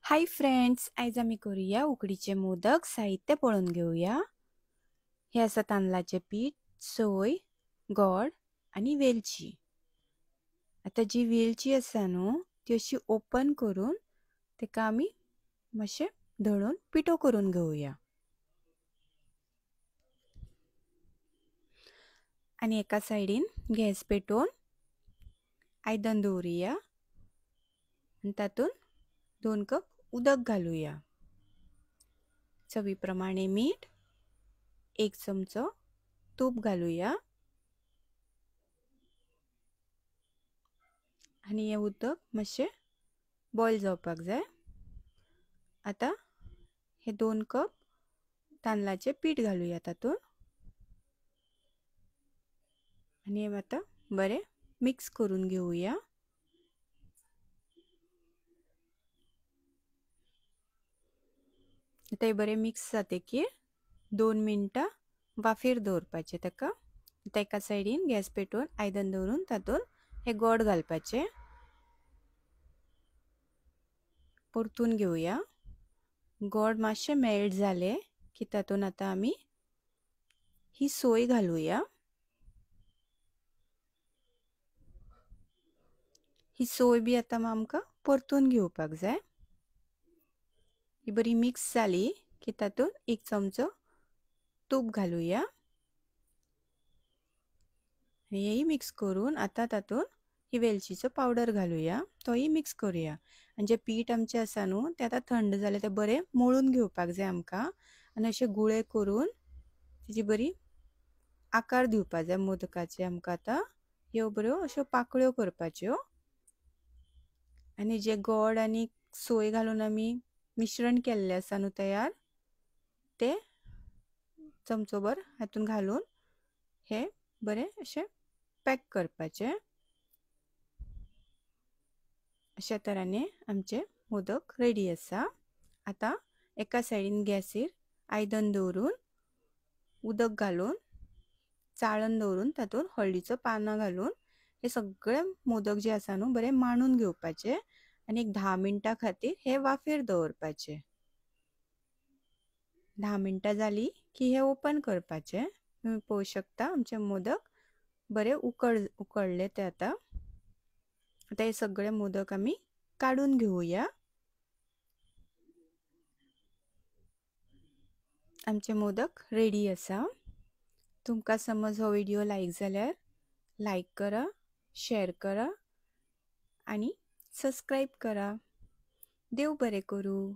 Hi friends, आज आम्ही करूया उकडीचे मोदक. साहित्य पळून घेऊया. हे असं तांदळाचे पीठ, सोय, गोड आणि वेलची. आता जी वेलची असा न्हू ती अशी ओपन करून तेका आम्ही मातशें दळून पिठो करून घेऊया. आणि एका सायडीन गॅस पेटोवन आयदन दवरुया आणि तातून 2 कप उदक घालूया. चवी प्रमाणे मीठ, 1 चमचो तूप घालूया आणि हे उदक मातशें बॉयल जावपाक जाय. आता हे 2 कप तांदळाचे पीठ घालूया तातून आणि हे आता बरे मिक्स करून घेऊया. आता हे बरे मिक्स जातकीर 2 मिनटां वाफेर दवरपाचे ताका. आता एका सायडीन गॅस पेटोवन आयदन दवरून तातून हे गोड घालपाचे. परतून घेऊया. गोड मातशें मेल्ट जाले की तातून आता आमी ही सोय घालूया. ही सोय बी आता आमकां परतून घेवपाक जाय. ही बरी मिक्स जाली की तातून 1 चमचो तूप घालूया आणि हेही मिक्स करून आता तातून ही वेलचीचो पावडर घालूया. तोही मिक्स करूया. आणि जे पीठ आमचे आसा न्हू ते आता थंड जाले ते बरे मळून घेवपाक जाय आमकां आणि असे गुळे करून तिची बरी आकार दिवपाक जाय मोदकाचे. आमकां आता ह्यो बऱ्यो अश्यो पाकळ्यो करपाच्यो आणि जे गोड आणि सोय घालून आमी मिश्रण केल्ले आसा न्हू तयार ते चमचोभर हातून घालून हे बरे अशे पॅक करपाचे. अशा तराने आमचे मोदक रेडी आसा. आता एका सायडीन गॅसीर आयदन दवरून उदक घालून चाळण दवरून तातून हळदीचो पानां घालून हे सगळे मोदक जे आसा न्हू बरे मांडून घेवपाचे आणि एक 10 मिनटां खातीर हे वाफेर दवरपाचे. 10 मिनटां जाली की हे ओपन करपाचे. तुम्ही पळोवंक शकता आमचे मोदक बरे उकडले ते आता. आता हे सगळे मोदक आमी काढून घेऊया. आमचे मोदक रेडी आसा. तुमकां समज हो व्हिडिओ लायक जाल्यार लायक करा, शेअर करा आणि सबस्क्राईब करा. देव बरें करूं.